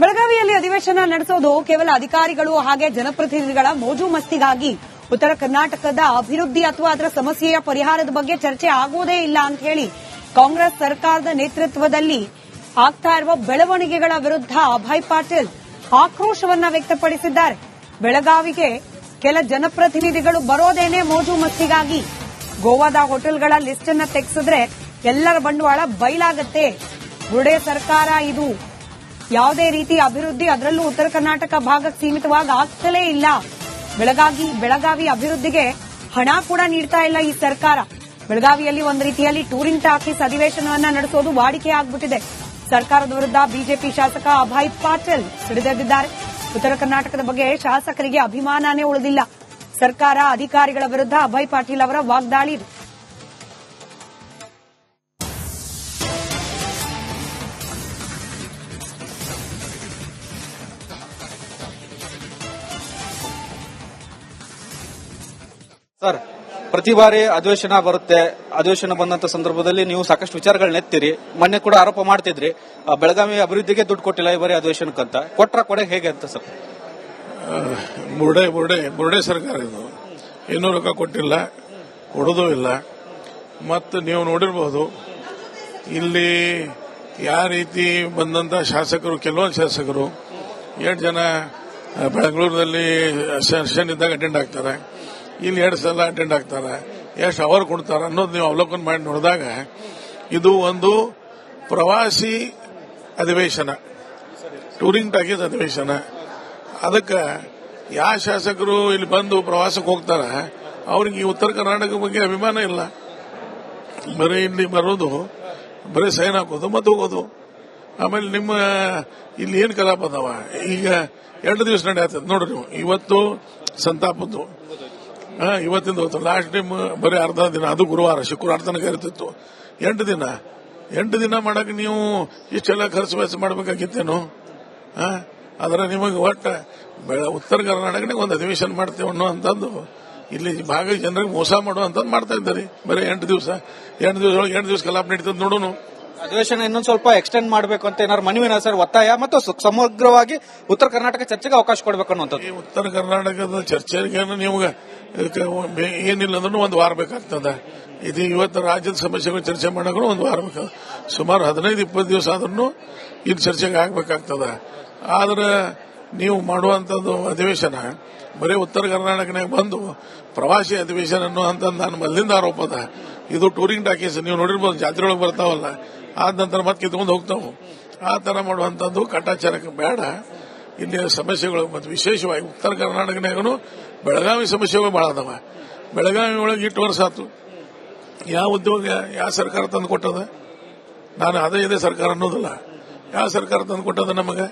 ಬೆಳಗಾವಿಯಲ್ಲಿ ಅಧಿವೇಶನ ನಡೆಸೋದು ಕೇವಲ ಅಧಿಕಾರಿಗಳು ಹಾಗೆ ಜನಪ್ರತಿನಿಧಿಗಳ ಮೋಜು ಮಸ್ತಿಗಾಗಿ ಉತ್ತರ ಕರ್ನಾಟಕದ ಅಭಿವೃದ್ಧಿ ಅಥವಾ ಅದರ ಸಮಸ್ಯೆಯ ಪರಿಹಾರದ ಬಗ್ಗೆ ಚರ್ಚೆ ಆಗುವುದೇ ಇಲ್ಲ ಅಂತ ಹೇಳಿ ಕಾಂಗ್ರೆಸ್ ಸರ್ಕಾರದ ನೇತೃತ್ವದಲ್ಲಿ ಆಗ್ತಾ ಇರುವ ಬೆಳವಣಿಗೆಗಳ ವಿರುದ್ಧ ಅಭಯ್ ಪಾಟೀಲ್ ಆಕ್ರೋಶವನ್ನ ವ್ಯಕ್ತಪಡಿಸಿದ್ದಾರೆ. ಬೆಳಗಾವಿಗೆ ಕೆಲ ಜನಪ್ರತಿನಿಧಿಗಳು ಬರೋದೇನೆ ಮೋಜು ಮಸ್ತಿಗಾಗಿ. ಗೋವಾದ ಹೋಟೆಲ್ಗಳ ಲಿಸ್ಟ್ ಅನ್ನ ತೆಗೆಸಿದ್ರೆ ಎಲ್ಲರ ಬಂಡವಾಳ ಬಯಲಾಗತ್ತೆ. ಬುರ್ಡೆ ಸರ್ಕಾರ ಇದು ಯಾವುದೇ ರೀತಿ ಅಭಿವೃದ್ಧಿ ಅದರಲ್ಲೂ ಉತ್ತರ ಕರ್ನಾಟಕ ಭಾಗಕ್ಕೆ ಸೀಮಿತವಾಗಿ ಆಗ್ತಲೇ ಇಲ್ಲ. ಬೆಳಗಾವಿ ಅಭಿವೃದ್ಧಿಗೆ ಹಣ ಕೂಡ ನೀಡ್ತಾ ಇಲ್ಲ ಈ ಸರ್ಕಾರ. ಬೆಳಗಾವಿಯಲ್ಲಿ ಒಂದು ರೀತಿಯಲ್ಲಿ ಟೂರಿಂಗ್ ಟಾಕೀಸ್ ಅಧಿವೇಶನವನ್ನ ನಡೆಸೋದು ವಾಡಿಕೆ ಆಗ್ಬಿಟ್ಟಿದೆ. ಸರ್ಕಾರದ ವಿರುದ್ಧ ಬಿಜೆಪಿ ಶಾಸಕ ಅಭಯ್ ಪಾಟೀಲ್ ಸಿಡಿದೆದ್ದಿದ್ದಾರೆ. ಉತ್ತರ ಕರ್ನಾಟಕದ ಬಗ್ಗೆ ಶಾಸಕರಿಗೆ ಅಭಿಮಾನನೇ ಉಳಿದಿಲ್ಲ. ಸರ್ಕಾರ ಅಧಿಕಾರಿಗಳ ವಿರುದ್ಧ ಅಭಯ್ ಪಾಟೀಲ್ ಅವರ ವಾಗ್ದಾಳಿ. ಸರ್, ಪ್ರತಿ ಬಾರಿ ಅಧಿವೇಶನ ಬರುತ್ತೆ. ಅಧಿವೇಶನ ಬಂದಂತ ಸಂದರ್ಭದಲ್ಲಿ ನೀವು ಸಾಕಷ್ಟು ವಿಚಾರಗಳನ್ನ ಎತ್ತೀರಿ. ಮೊನ್ನೆ ಕೂಡ ಆರೋಪ ಮಾಡ್ತಿದ್ರಿ ಬೆಳಗಾವಿ ಅಭಿವೃದ್ಧಿಗೆ ದುಡ್ಡು ಕೊಟ್ಟಿಲ್ಲ ಈ ಬಾರಿ ಅಧಿವೇಶನಕ್ಕಂತ. ಕೊಟ್ರೆ ಹೇಗೆ ಅಂತ ಸರ್? ಬುರ್ಡೆ ಸರ್ಕಾರ ಇದು ಇನ್ನೂ ರೊಕ್ಕ ಕೊಟ್ಟಿಲ್ಲ, ಕೊಡೋದೂ ಇಲ್ಲ. ಮತ್ತು ನೀವು ನೋಡಿರಬಹುದು ಇಲ್ಲಿ ಯಾವ ರೀತಿ ಬಂದಂತ ಶಾಸಕರು, ಕೆಲವೊಂದು ಶಾಸಕರು 8 ಜನ ಬೆಂಗಳೂರಿನಲ್ಲಿ ಸೆಷನ್ ಇದ್ದಾಗ ಅಟೆಂಡ್ ಆಗ್ತಾರೆ, ಇಲ್ಲಿ 2 ಸಲ ಅಟೆಂಡ್ ಆಗ್ತಾರೆ. ಎಷ್ಟು ಅವರ್ ಕೊಡ್ತಾರೆ ಅನ್ನೋದು ನೀವು ಅವಲೋಕನ ಮಾಡಿ ನೋಡಿದಾಗ ಇದು ಒಂದು ಪ್ರವಾಸಿ ಅಧಿವೇಶನ, ಟೂರಿಂಗ್ ಟಾಕೀಸ್ ಅಧಿವೇಶನ. ಅದಕ್ಕೆ ಯಾವ ಶಾಸಕರು ಇಲ್ಲಿ ಬಂದು ಪ್ರವಾಸಕ್ಕೆ ಹೋಗ್ತಾರೆ ಅವ್ರಿಗೆ ಈ ಉತ್ತರ ಕರ್ನಾಟಕ ಬಗ್ಗೆ ಅಭಿಮಾನ ಇಲ್ಲ. ಬರೀ ಇಲ್ಲಿ ಬರೋದು, ಬರೀ ಸೈನ್ ಹಾಕೋದು ಮತ್ತೆ ಹೋಗೋದು. ಆಮೇಲೆ ನಿಮ್ಮ ಇಲ್ಲಿ ಏನ್ ಕಲಾಪ ಅದಾವ, ಈಗ 2 ದಿವಸ ನಡೆಯತ್ತದ ನೋಡ್ರಿ ನೀವು. ಇವತ್ತು ಸಂತಾಪದ್ದು, ಇವತ್ತಿಂದ ಹೊತ್ತು ಲಾಸ್ಟ್ ಟೈಮ್ ಬರೀ ಅರ್ಧ ದಿನ, ಅದು ಗುರುವಾರ, ಶುಕ್ರವಾರ ತನಕ ಇರ್ತಿತ್ತು. 8 ದಿನ ಮಾಡಕ್ಕೆ ನೀವು ಇಷ್ಟೆಲ್ಲ ಖರ್ಚು ವೆಚ್ಚ ಮಾಡಬೇಕಾಗಿತ್ತೇನು? ಅದರ ನಿಮಗೆ ಒಟ್ಟು ಉತ್ತರ ಕರ್ನಾಟಕನಾಗ ಒಂದು ಅಧಿವೇಶನ ಮಾಡ್ತೇವೆ ಅನ್ನೋ ಅಂತಂದು ಇಲ್ಲಿ ಭಾಗ ಜನರಿಗೆ ಮೋಸ ಮಾಡುವಂತದ್ದು ಮಾಡ್ತಾ ಇದ್ದಾರೆ. ಬರೀ 8 ದಿವಸ ಕಲಾಪ ನಡೀತದೆ ನೋಡೋಣ. ಅಧಿವೇಶನ ಇನ್ನೊಂದು ಸ್ವಲ್ಪ ಎಕ್ಸ್ಟೆಂಡ್ ಮಾಡಬೇಕು ಅಂತ ಏನಾದ್ರು ಮನವಿನ ಸರ್ ಒತ್ತಾಯ, ಮತ್ತು ಸಮಗ್ರವಾಗಿ ಉತ್ತರ ಕರ್ನಾಟಕ ಚರ್ಚೆಗೆ ಅವಕಾಶ ಕೊಡಬೇಕು ಅನ್ನುವಂಥದ್ದು. ಉತ್ತರ ಕರ್ನಾಟಕದ ಚರ್ಚೆಗೆ ನಿಮ್ಗೆ ಏನಿಲ್ಲ ಅಂದ್ರೂ 1 ವಾರ ಬೇಕಾಗ್ತದ. ಇದು ಇವತ್ತು ರಾಜ್ಯದ ಸಮಸ್ಯೆಗಳು ಚರ್ಚೆ ಮಾಡೋಕೆ 1 ವಾರ ಬೇಕಾಗ. ಸುಮಾರು 15-20 ದಿವಸ ಆದ್ರೂ ಇದು ಚರ್ಚೆಗೆ ಆಗ್ಬೇಕಾಗ್ತದ. ಆದ್ರೆ ನೀವು ಮಾಡುವಂತದ್ದು ಅಧಿವೇಶನ ಬರೀ ಉತ್ತರ ಕರ್ನಾಟಕನಾಗ ಬಂದು ಪ್ರವಾಸಿ ಅಧಿವೇಶನ ಅನ್ನುವಂಥದ್ದು ನಾನು ಮೊದಲಿಂದ ಆರೋಪ ಅದ. ಇದು ಟೂರಿಂಗ್ ಟಾಕೀಸ್ ನೀವು ನೋಡಿರ್ಬೋದು, ಜಾತ್ರೆ ಒಳಗೆ ಬರ್ತಾವಲ್ಲ, ಆದ ನಂತರ ಮತ್ತೆ ಕಿತ್ಕೊಂಡು ಹೋಗ್ತಾವು. ಆ ತರ ಮಾಡುವಂತದ್ದು ಕಟಾಚಾರಕ್ಕೆ ಬೇಡ. ಇಲ್ಲಿ ಸಮಸ್ಯೆಗಳು ಮತ್ತು ವಿಶೇಷವಾಗಿ ಉತ್ತರ ಕರ್ನಾಟಕನಾಗೂ ಬೆಳಗಾವಿ ಸಮಸ್ಯೆಗಳು ಬಹಳ ಅದಾವ. ಬೆಳಗಾವಿ ಒಳಗೆ 8 ವರ್ಷ ಆತು, ಯಾವ ಉದ್ಯೋಗ ಯಾವ ಸರ್ಕಾರ ತಂದು ಕೊಟ್ಟದ? ನಾನು ಅದೇ ಸರ್ಕಾರ ಅನ್ನೋದಿಲ್ಲ. ಯಾವ ಸರ್ಕಾರ ತಂದು ಕೊಟ್ಟದ ನಮಗೆ?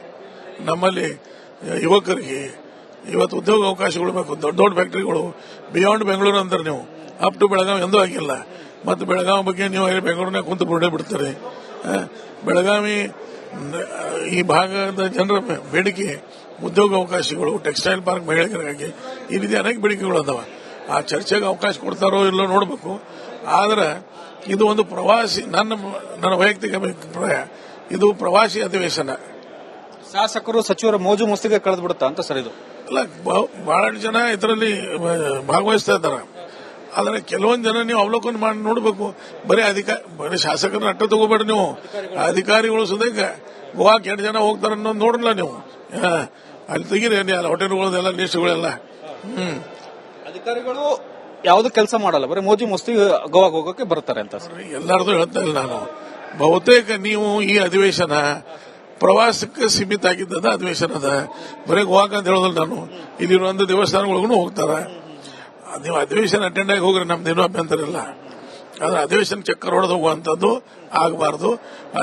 ನಮ್ಮಲ್ಲಿ ಯುವಕರಿಗೆ ಇವತ್ತು ಉದ್ಯೋಗ ಅವಕಾಶಗಳು ಬೇಕು. ದೊಡ್ಡ ಫ್ಯಾಕ್ಟರಿಗಳು ಬಿಯಾಂಡ್ ಬೆಂಗಳೂರು ಅಂತಾರೆ ನೀವು, ಅಪ್ ಟು ಬೆಳಗಾವಿ ಎಂದೂ ಆಗಿಲ್ಲ. ಮತ್ತು ಬೆಳಗಾವಿ ಬಗ್ಗೆ ನೀವು ಬೆಂಗಳೂರಿನಾಗ ಕುಂತು ಬುರ್ಡೆ ಬಿಡ್ತಾರೆ. ಬೆಳಗಾವಿ ಈ ಭಾಗದ ಜನರ ಬೇಡಿಕೆ ಉದ್ಯೋಗ ಅವಕಾಶಗಳು, ಟೆಕ್ಸ್ಟೈಲ್ ಪಾರ್ಕ್ ಮಹಿಳೆಯರಿಗಾಗಿ ಈ ರೀತಿ ಅನೇಕ ಬೇಡಿಕೆಗಳು ಅದಾವ. ಆ ಚರ್ಚೆಗೆ ಅವಕಾಶ ಕೊಡ್ತಾರೋ ಇಲ್ಲೋ ನೋಡಬೇಕು. ಆದ್ರೆ ಇದು ಒಂದು ಪ್ರವಾಸಿ, ನನ್ನ ವೈಯಕ್ತಿಕ ಅಭಿಪ್ರಾಯ, ಇದು ಪ್ರವಾಸಿ ಅಧಿವೇಶನ. ಶಾಸಕರು ಸಚಿವರ ಮೋಜು ಮುಸ್ತಿಗೆ ಕಳೆದು ಬಿಡುತ್ತಾ ಅಂತ ಸರ್ ಇದು? ಅಲ್ಲ, ಬಹಳಷ್ಟು ಜನ ಇದರಲ್ಲಿ ಭಾಗವಹಿಸ್ತಾ ಇದ್ದಾರೆ. ಆದ್ರೆ ಕೆಲವೊಂದು ಜನ ನೀವು ಅವಲೋಕನ ಮಾಡಿ ನೋಡಬೇಕು. ಬರೀ ಶಾಸಕರನ್ನ ಅಟ್ಟ ತಗೋಬೇಡ್ರಿ ನೀವು. ಅಧಿಕಾರಿಗಳು ಸುದೇಕ ಗೋವಾಕ್ಕೆ 2 ಜನ ಹೋಗ್ತಾರೆ ಅನ್ನೋದು ನೋಡಲ್ಲ ನೀವು. ಅಲ್ಲಿ ತೆಗೀರಿ ಹೋಟೆಲ್ಗಳದೆಲ್ಲ ಲಿಸ್ಟ್ಗಳೆಲ್ಲ. ಅಧಿಕಾರಿಗಳು ಯಾವ್ದು ಕೆಲಸ ಮಾಡಲ್ಲ, ಬರೀ ಮೋಜು ಮುಸ್ತಿ ಗೋವಾಗೆ ಹೋಗೋಕೆ ಬರ್ತಾರೆ ಅಂತ ಎಲ್ಲರದು ಹೇಳ್ತಾ ಇಲ್ಲ ನಾನು. ಬಹುತೇಕ ನೀವು ಈ ಅಧಿವೇಶನ ಪ್ರವಾಸಕ್ಕೆ ಸೀಮಿತ ಆಗಿದ್ದದ ಅಧಿವೇಶನ ಅದ. ಬರೀ ಗೋವಾಕ್ಕೆ ಅಂತ ಹೇಳೋದಿಲ್ಲ ನಾನು. ಇಲ್ಲಿರುವಂತ ದೇವಸ್ಥಾನಗಳಿಗೂ ಹೋಗ್ತಾರೆ. ನೀವು ಅಧಿವೇಶನ ಅಟೆಂಡ್ ಆಗಿ ಹೋಗ್ರಿ, ನಮ್ದೇನೂ ಅಭ್ಯಂತರ ಇಲ್ಲ. ಆದ್ರೆ ಅಧಿವೇಶನ ಚಕ್ಕರ್ ಹೊಡೆದು ಹೋಗುವಂತದ್ದು ಆಗಬಾರ್ದು.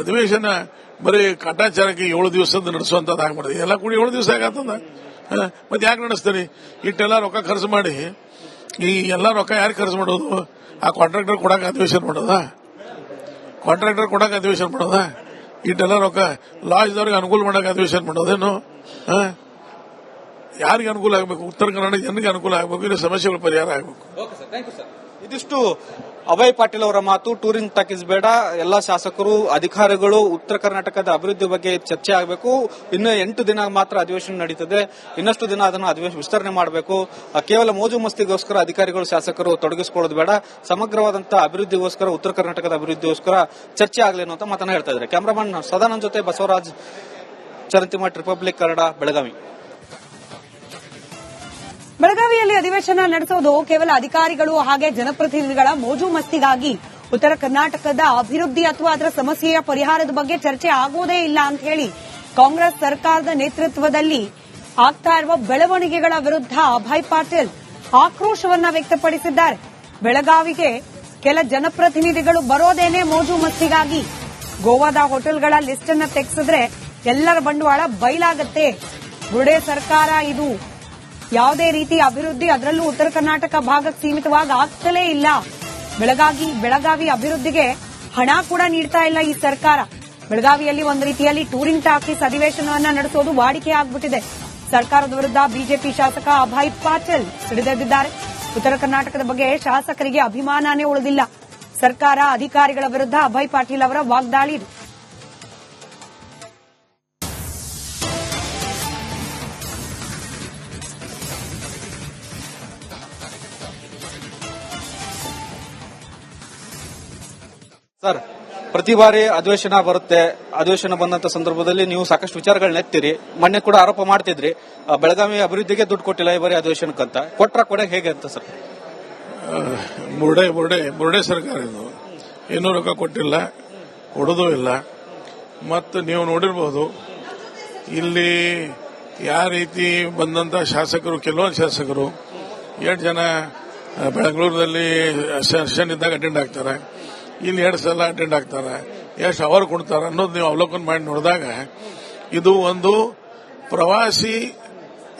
ಅಧಿವೇಶನ ಬರೀ ಕಾಟಾಚಾರಕ್ಕೆ 7 ದಿವಸದ ನಡೆಸುವಂತದ್ದು ಆಗ್ಬಾರ್ದು. ಎಲ್ಲ ಕೂಡಿ 7 ದಿವಸ ಆಗತ್ತದ. ಮತ್ತೆ ಯಾಕೆ ನಡೆಸ್ತೀರಿ? ಇಟ್ಟೆಲ್ಲ ರೊಕ್ಕ ಖರ್ಚು ಮಾಡಿ ಈ ಎಲ್ಲ ರೊಕ್ಕ ಯಾರು ಖರ್ಚು ಮಾಡೋದು? ಆ ಕಾಂಟ್ರಾಕ್ಟರ್ ಕೊಡಕ್ಕೆ ಅಧಿವೇಶನ ಮಾಡೋದ? ಇಟ್ಟೆಲ್ಲ ರೊಕ್ಕ ಲಾಜ್ದವ್ರಿಗೆ ಅನುಕೂಲ ಮಾಡಕ್ಕೆ ಅಧಿವೇಶನ ಮಾಡೋದೇನು? ಯಾರಿಗೆ ಅನುಕೂಲ ಆಗಬೇಕು? ಉತ್ತರ ಕರ್ನಾಟಕ ಜನರಿಗೆ ಅನುಕೂಲ ಆಗಬೇಕು. ಇಲ್ಲಿ ಸಮಸ್ಯೆಗಳ ಪರಿಹಾರ ಆಗಬೇಕು. ಇದಿಷ್ಟು ಅಭಯ್ ಪಾಟೀಲ್ ಅವರ ಮಾತು ಟೂರಿಂಗ್ ಟಾಕೀಸ್ ಬೇಡ, ಎಲ್ಲಾ ಶಾಸಕರು ಅಧಿಕಾರಿಗಳು ಉತ್ತರ ಕರ್ನಾಟಕದ ಅಭಿವೃದ್ಧಿ ಬಗ್ಗೆ ಚರ್ಚೆ ಆಗಬೇಕು. ಇನ್ನು 8 ದಿನ ಮಾತ್ರ ಅಧಿವೇಶನ ನಡೀತದೆ, ಇನ್ನಷ್ಟು ದಿನ ಅದನ್ನು ವಿಸ್ತರಣೆ ಮಾಡಬೇಕು. ಕೇವಲ ಮೋಜು ಮಸ್ತಿಗೋಸ್ಕರ ಅಧಿಕಾರಿಗಳು ಶಾಸಕರು ತೊಡಗಿಸಿಕೊಳ್ಳೋದು ಬೇಡ, ಸಮಗ್ರವಾದಂತಹ ಅಭಿವೃದ್ಧಿಗೋಸ್ಕರ ಉತ್ತರ ಕರ್ನಾಟಕದ ಅಭಿವೃದ್ಧಿಗೋಸ್ಕರ ಚರ್ಚೆ ಆಗಲಿ ಅನ್ನೋ ಮಾತನ್ನ ಹೇಳ್ತಾ ಇದ್ದಾರೆ. ಕ್ಯಾಮರಾಮನ್ ಸದಾನಂದ್ ಜೊತೆ ಬಸವರಾಜ್, ಚರಂತಿಮಠ್, ರಿಪಬ್ಲಿಕ್ ಕನ್ನಡ, ಬೆಳಗಾವಿ. ಬೆಳಗಾವಿಯಲ್ಲಿ ಅಧಿವೇಶನ ನಡೆಸೋದು ಕೇವಲ ಅಧಿಕಾರಿಗಳು ಹಾಗೆ ಜನಪ್ರತಿನಿಧಿಗಳ ಮೋಜು ಮಸ್ತಿಗಾಗಿ ಉತ್ತರ ಕರ್ನಾಟಕದ ಅಭಿವೃದ್ಧಿ ಅಥವಾ ಅದರ ಸಮಸ್ಯೆಯ ಪರಿಹಾರದ ಬಗ್ಗೆ ಚರ್ಚೆ ಆಗೋದೇ ಇಲ್ಲ ಅಂತ ಹೇಳಿ ಕಾಂಗ್ರೆಸ್ ಸರ್ಕಾರದ ನೇತೃತ್ವದಲ್ಲಿ ಆಗ್ತಾ ಇರುವ ಬೆಳವಣಿಗೆಗಳ ವಿರುದ್ಧ ಅಭಯ್ ಪಾಟೀಲ್ ಆಕ್ರೋಶವನ್ನ ವ್ಯಕ್ತಪಡಿಸಿದ್ದಾರೆ. ಬೆಳಗಾವಿಗೆ ಕೆಲ ಜನಪ್ರತಿನಿಧಿಗಳು ಬರೋದೇನೆ ಮೋಜು ಮಸ್ತಿಗಾಗಿ. ಗೋವಾದ ಹೋಟೆಲ್ಗಳ ಲಿಸ್ಟ್ ಅನ್ನ ತೆಗೆಸಿದ್ರೆ ಎಲ್ಲರ ಬಂಡವಾಳ ಬಯಲಾಗತ್ತೆ. ಬುರ್ಡೆ ಸರ್ಕಾರ ಇದು. ಯಾವುದೇ ರೀತಿ ಅಭಿವೃದ್ಧಿ, ಅದರಲ್ಲೂ ಉತ್ತರ ಕರ್ನಾಟಕ ಭಾಗಕ್ಕೆ ಸೀಮಿತವಾಗಿ ಆಗ್ತಲೇ ಇಲ್ಲ. ಬೆಳಗಾವಿ ಅಭಿವೃದ್ಧಿಗೆ ಹಣ ಕೂಡ ನೀಡ್ತಾ ಇಲ್ಲ ಈ ಸರ್ಕಾರ. ಬೆಳಗಾವಿಯಲ್ಲಿ ಒಂದು ರೀತಿಯಲ್ಲಿ ಟೂರಿಂಗ್ ಟಾಕೀಸ್ ಅಧಿವೇಶನವನ್ನ ನಡೆಸೋದು ವಾಡಿಕೆ ಆಗ್ಬಿಟ್ಟಿದೆ. ಸರ್ಕಾರದ ವಿರುದ್ಧ ಬಿಜೆಪಿ ಶಾಸಕ ಅಭಯ್ ಪಾಟೀಲ್ ಸಿಡಿದೆದ್ದಿದ್ದಾರೆ. ಉತ್ತರ ಕರ್ನಾಟಕದ ಬಗ್ಗೆ ಶಾಸಕರಿಗೆ ಅಭಿಮಾನನೇ ಉಳಿದಿಲ್ಲ. ಸರ್ಕಾರ ಅಧಿಕಾರಿಗಳ ವಿರುದ್ಧ ಅಭಯ್ ಪಾಟೀಲ್ ಅವರ ವಾಗ್ದಾಳಿ. ಸರ್, ಪ್ರತಿ ಬಾರಿ ಅಧಿವೇಶನ ಬರುತ್ತೆ, ಅಧಿವೇಶನ ಬಂದಂತ ಸಂದರ್ಭದಲ್ಲಿ ನೀವು ಸಾಕಷ್ಟು ವಿಚಾರಗಳನ್ನ ಎತ್ತೀರಿ. ಮೊನ್ನೆ ಕೂಡ ಆರೋಪ ಮಾಡ್ತಿದ್ರಿ ಬೆಳಗಾವಿ ಅಭಿವೃದ್ಧಿಗೆ ದುಡ್ಡು ಕೊಟ್ಟಿಲ್ಲ ಈ ಬಾರಿ ಅಧಿವೇಶನಕ್ಕಂತ. ಕೊಡ ಹೇಗೆ ಅಂತ ಸರ್? ಬುರ್ಡೆ ಸರ್ಕಾರ ಇದು. ಏನೂ ರೊಕ್ಕ ಕೊಟ್ಟಿಲ್ಲ, ಕೊಡೋದೂ ಇಲ್ಲ. ಮತ್ತು ನೀವು ನೋಡಿರಬಹುದು ಇಲ್ಲಿ ಯಾವ ರೀತಿ ಬಂದಂತ ಶಾಸಕರು, ಕೆಲವೊಂದು ಶಾಸಕರು 8 ಜನ ಬೆಂಗಳೂರಿನಲ್ಲಿ ಸೆಷನ್ ಇದ್ದಾಗ ಅಟೆಂಡ್ ಆಗ್ತಾರೆ, ಇಲ್ಲಿ 2 ಸಲ ಅಟೆಂಡ್ ಆಗ್ತಾರೆ. ಎಷ್ಟು ಅವರ್ ಕೊಡ್ತಾರೆ ಅನ್ನೋದು ನೀವು ಅವಲೋಕನ ಮಾಡಿ ನೋಡಿದಾಗ ಇದು ಒಂದು ಪ್ರವಾಸಿ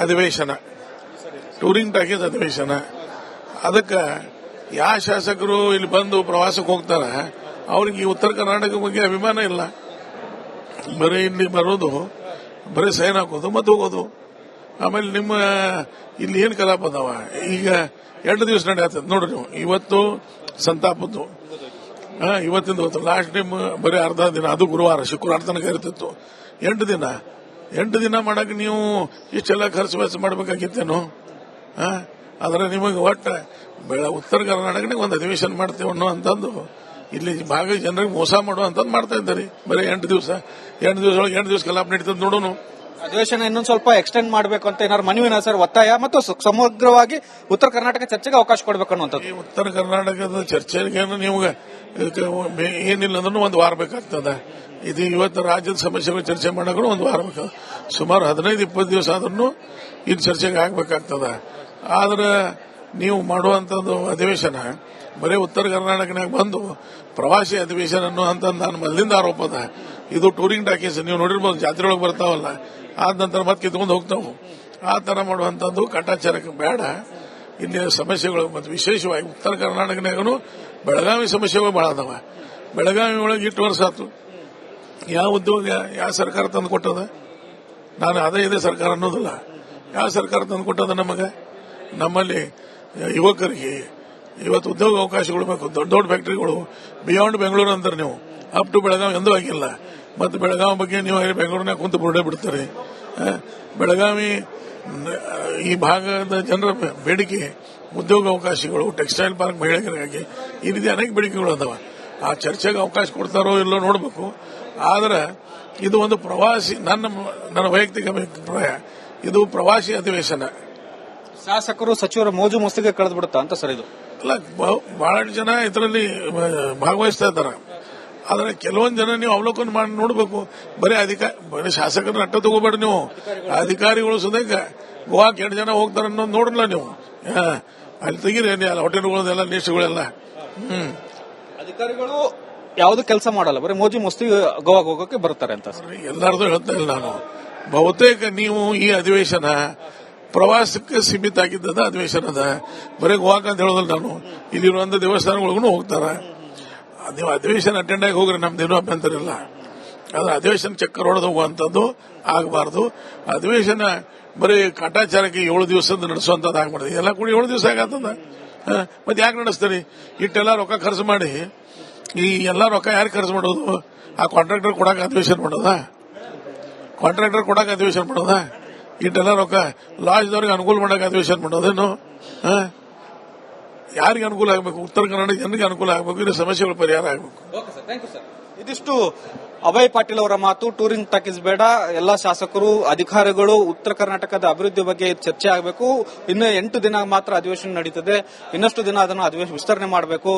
ಅಧಿವೇಶನ, ಟೂರಿಂಗ್ ಟಾಕೀಸ್ ಅಧಿವೇಶನ. ಅದಕ್ಕೆ ಯಾವ ಶಾಸಕರು ಇಲ್ಲಿ ಬಂದು ಪ್ರವಾಸಕ್ಕೆ ಹೋಗ್ತಾರೆ ಅವ್ರಿಗೆ ಉತ್ತರ ಕರ್ನಾಟಕ ಬಗ್ಗೆ ಅಭಿಮಾನ ಇಲ್ಲ. ಬರೀ ಇಲ್ಲಿ ಬರೋದು, ಬರೀ ಸೈನ್ ಹಾಕೋದು ಮತ್ತೆ ಹೋಗೋದು. ಆಮೇಲೆ ನಿಮ್ಮ ಇಲ್ಲಿ ಏನ್ ಕಲಾಪ ಅದಾವ, ಈಗ 2 ದಿವಸ ನಡೆಯತ್ತದ ನೋಡ್ರಿ ನೀವು. ಇವತ್ತು ಸಂತಾಪದ್ದು, ಇವತ್ತಿಂದ ಹೊತ್ತು ಲಾಸ್ಟ್ ಟೈಮ್ ಬರೀ ಅರ್ಧ ದಿನ, ಅದು ಗುರುವಾರ ಶುಕ್ರವಾರ ತನಕ ಇರ್ತಿತ್ತು. 8 ದಿನ ಮಾಡಕ್ಕೆ ನೀವು ಇಷ್ಟೆಲ್ಲ ಖರ್ಚು ವೆಚ್ಚ ಮಾಡಬೇಕಾಗಿತ್ತೇನು? ಆದ್ರೆ ನಿಮಗೆ ಒಟ್ಟು ಉತ್ತರ ಕರ್ನಾಟಕನಿಗೆ ಒಂದು ಅಧಿವೇಶನ ಮಾಡ್ತೇವೆ ಅನ್ನೋ ಅಂತಂದು ಇಲ್ಲಿ ಭಾಗ ಜನರಿಗೆ ಮೋಸ ಮಾಡುವಂತದ್ದು ಮಾಡ್ತಾ ಇದ್ದಾರೆ. ಬರೀ 8 ದಿವಸ ಒಳಗೆ 8 ದಿವಸ ಕಲಾಪ ನಡೀತದೆ ನೋಡೋಣ. ಅಧಿವೇಶನ ಇನ್ನೊಂದು ಸ್ವಲ್ಪ ಎಕ್ಸ್ಟೆಂಡ್ ಮಾಡಬೇಕು ಅಂತ ಏನಾದ್ರು ಮನವಿನ ಸರ್ ಒತ್ತಾಯ, ಮತ್ತು ಸಮಗ್ರವಾಗಿ ಉತ್ತರ ಕರ್ನಾಟಕ ಚರ್ಚೆಗೆ ಅವಕಾಶ ಕೊಡಬೇಕು ಅನ್ನುವಂಥದ್ದು. ಉತ್ತರ ಕರ್ನಾಟಕದ ಚರ್ಚೆಗೆ ನಿಮ್ಗೆ ಏನಿಲ್ಲ ಅಂದ್ರೂ 1 ವಾರ ಬೇಕಾಗ್ತದೆ. ಇದು ಇವತ್ತು ರಾಜ್ಯದ ಸಮಸ್ಯೆಗಳು ಚರ್ಚೆ ಮಾಡೋಕೆ 1 ವಾರ ಬೇಕು. ಸುಮಾರು 15-20 ದಿವಸ ಆದ್ರೂ ಇದು ಚರ್ಚೆಗೆ ಆಗ್ಬೇಕಾಗ್ತದೆ. ಆದ್ರೆ ನೀವು ಮಾಡುವಂತದ್ದು ಅಧಿವೇಶನ ಬರೀ ಉತ್ತರ ಕರ್ನಾಟಕನಾಗ ಬಂದು ಪ್ರವಾಸಿ ಅಧಿವೇಶನ ಅನ್ನುವಂತ ನಾನು ಮೊದಲಿಂದ ಆರೋಪ ಅದ. ಇದು ಟೂರಿಂಗ್ ಟಾಕೀಸ್ ನೀವು ನೋಡಿರ್ಬೋದು, ಜಾತ್ರೆ ಒಳಗೆ ಬರ್ತಾವಲ್ಲ, ಆದ ನಂತರ ಮತ್ತೆ ಕಿತ್ಕೊಂಡು ಹೋಗ್ತಾವು. ಆ ತರ ಮಾಡುವಂತದ್ದು ಕಾಟಾಚಾರಕ್ಕೆ ಬೇಡ. ಇಲ್ಲಿ ಸಮಸ್ಯೆಗಳು ಮತ್ತು ವಿಶೇಷವಾಗಿ ಉತ್ತರ ಕರ್ನಾಟಕನಾಗೂ ಬೆಳಗಾವಿ ಸಮಸ್ಯೆಗಳು ಬಹಳ ಅದಾವ. ಬೆಳಗಾವಿ ಒಳಗೆ 8 ವರ್ಷ ಆಯ್ತು, ಯಾವ ಉದ್ಯೋಗ ಯಾವ ಸರ್ಕಾರ ತಂದು ಕೊಟ್ಟದ? ನಾನು ಅದೇ ಸರ್ಕಾರ ಅನ್ನೋದಿಲ್ಲ. ಯಾವ ಸರ್ಕಾರ ತಂದು ಕೊಟ್ಟದ ನಮಗೆ? ನಮ್ಮಲ್ಲಿ ಯುವಕರಿಗೆ ಇವತ್ತು ಉದ್ಯೋಗ ಅವಕಾಶಗಳು ಬೇಕು. ದೊಡ್ಡ ದೊಡ್ಡ ಫ್ಯಾಕ್ಟರಿಗಳು ಬಿಯಾಂಡ್ ಬೆಂಗಳೂರು ಅಂತಾರೆ ನೀವು, ಅಪ್ ಟು ಬೆಳಗಾವಿ ಎಂದೂ ಆಗಿಲ್ಲ. ಮತ್ತು ಬೆಳಗಾವಿ ಬಗ್ಗೆ ನೀವು ಬೆಂಗಳೂರಿನಾಗ ಕುಂತು ಬುರ್ಡೆ ಬಿಡ್ತಾರೆ. ಬೆಳಗಾವಿ ಈ ಭಾಗದ ಜನರ ಬೇಡಿಕೆ ಉದ್ಯೋಗ ಅವಕಾಶಗಳು, ಟೆಕ್ಸ್ಟೈಲ್ ಪಾರ್ಕ್ ಮಹಿಳೆಯರಿಗಾಗಿ ಈ ರೀತಿ ಅನೇಕ ಬೇಡಿಕೆಗಳು ಅದಾವ. ಆ ಚರ್ಚೆಗೆ ಅವಕಾಶ ಕೊಡ್ತಾರೋ ಇಲ್ಲೋ ನೋಡಬೇಕು. ಆದ್ರೆ ಇದು ಒಂದು ಪ್ರವಾಸಿ, ನನ್ನ ವೈಯಕ್ತಿಕ ಅಭಿಪ್ರಾಯ, ಇದು ಪ್ರವಾಸಿ ಅಧಿವೇಶನ. ಶಾಸಕರು ಸಚಿವರ ಮೋಜು ಮಸ್ತಿಗೆ ಕಳೆದು ಬಿಡುತ್ತಾ ಅಂತ ಸರ್ ಇದು? ಅಲ್ಲ, ಬಹಳಷ್ಟು ಜನ ಇದರಲ್ಲಿ ಭಾಗವಹಿಸ್ತಾ ಇದ್ದಾರೆ. ಆದ್ರೆ ಕೆಲವೊಂದು ಜನ ನೀವು ಅವಲೋಕನ ಮಾಡಿ ನೋಡಬೇಕು. ಬರೀ ಶಾಸಕರನ್ನ ಅಟ್ಟ ತಗೋಬೇಡ ನೀವು. ಅಧಿಕಾರಿಗಳು ಸುದೇಕ ಗೋವಾಕ್ಕೆ 8 ಜನ ಹೋಗ್ತಾರೆ ಅನ್ನೋದು ನೋಡಲ್ಲ ನೀವು. ಅಲ್ಲಿ ತೆಗೀರಿ ಹೋಟೆಲ್ಗಳದೆಲ್ಲ ಲಿಸ್ಟ್ಗಳೆಲ್ಲ. ಅಧಿಕಾರಿಗಳು ಯಾವ್ದು ಕೆಲಸ ಮಾಡಲ್ಲ, ಬರೀ ಮೋಜು ಮಸ್ತಿ ಗೋವಾಗೆ ಹೋಗೋಕೆ ಬರ್ತಾರೆ ಅಂತ ಎಲ್ಲಾರ್ದು ಹೇಳ್ತಾ ಇಲ್ಲ ನಾನು. ಬಹುತೇಕ ನೀವು ಈ ಅಧಿವೇಶನ ಪ್ರವಾಸಕ್ಕೆ ಸೀಮಿತ ಆಗಿದ್ದದ ಅಧಿವೇಶನದ. ಬರೀ ಗೋವಾಕ್ ಅಂತ ಹೇಳೋದಲ್ಲ ನಾನು. ಇಲ್ಲಿರುವಂತ ದೇವಸ್ಥಾನಗಳಿಗೂ ಹೋಗ್ತಾರೆ. ನೀವು ಅಧಿವೇಶನ ಅಟೆಂಡ್ ಆಗಿ ಹೋಗ್ರಿ, ನಮ್ದೇನೂ ಅಭ್ಯಂತರ ಇಲ್ಲ. ಆದ್ರೆ ಅಧಿವೇಶನ ಚಕ್ಕರ್ ಹೊಡೆದು ಹೋಗುವಂಥದ್ದು ಆಗಬಾರ್ದು. ಅಧಿವೇಶನ ಬರೀ ಕಾಟಾಚಾರಕ್ಕೆ 7 ದಿವಸದ ನಡೆಸುವಂತದ್ದು ಆಗಬಾರ್ದು. ಎಲ್ಲ ಕೂಡ 7 ದಿವಸ ಆಗತ್ತದ. ಮತ್ತೆ ಯಾಕೆ ನಡೆಸ್ತೀರಿ? ಇಟ್ಟೆಲ್ಲ ರೊಕ್ಕ ಖರ್ಚು ಮಾಡಿ ಈ ಎಲ್ಲಾ ರೊಕ್ಕ ಯಾರು ಖರ್ಚು ಮಾಡೋದು? ಆ ಕಾಂಟ್ರಾಕ್ಟರ್ ಕೊಡಾಕ ಅಧಿವೇಶನ ಮಾಡೋದಾ? ಇಟ್ಟೆಲ್ಲ ರೊಕ್ಕ ಲಾಜ್ದವ್ರಿಗೆ ಅನುಕೂಲ ಮಾಡಕ್ಕೆ ಅಧಿವೇಶನ ಮಾಡೋದೇನು? ಯಾರಿಗೆ ಅನುಕೂಲ ಆಗಬೇಕು? ಉತ್ತರ ಕನ್ನಡ ಜನರಿಗೆ ಅನುಕೂಲ ಆಗಬೇಕು, ಇದು ಸಮಸ್ಯೆಗಳ ಪರಿಹಾರ ಆಗಬೇಕು. ಇದಿಷ್ಟು ಅಭಯ್ ಪಾಟೀಲ್ ಅವರ ಮಾತು. ಟೂರಿಂಗ್ ಪ್ಯಾಕೇಜ್ ಬೇಡ, ಎಲ್ಲಾ ಶಾಸಕರು ಅಧಿಕಾರಿಗಳು ಉತ್ತರ ಕರ್ನಾಟಕದ ಅಭಿವೃದ್ಧಿ ಬಗ್ಗೆ ಚರ್ಚೆ ಆಗಬೇಕು. ಇನ್ನು 8 ದಿನ ಮಾತ್ರ ಅಧಿವೇಶನ ನಡೀತದೆ, ಇನ್ನಷ್ಟು ದಿನ ಅದನ್ನು ವಿಸ್ತರಣೆ ಮಾಡಬೇಕು.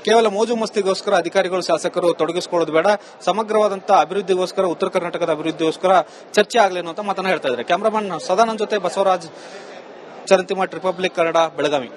ಕೇವಲ ಮೋಜು ಮಸ್ತಿಗೋಸ್ಕರ ಅಧಿಕಾರಿಗಳು ಶಾಸಕರು ತೊಡಗಿಸಿಕೊಳ್ಳೋದು ಬೇಡ, ಸಮಗ್ರವಾದಂತಹ ಅಭಿವೃದ್ಧಿಗೋಸ್ಕರ ಉತ್ತರ ಕರ್ನಾಟಕದ ಅಭಿವೃದ್ಧಿಗೋಸ್ಕರ ಚರ್ಚೆ ಆಗಲಿ ಅನ್ನೋ ಮಾತನ್ನ ಹೇಳ್ತಾ ಇದ್ದಾರೆ. ಕ್ಯಾಮರಾಮನ್ ಸದಾನಂದ್ ಜೊತೆ ಬಸವರಾಜ್, ಚರಂತಿಮಠ್, ರಿಪಬ್ಲಿಕ್ ಕನ್ನಡ, ಬೆಳಗಾವಿ.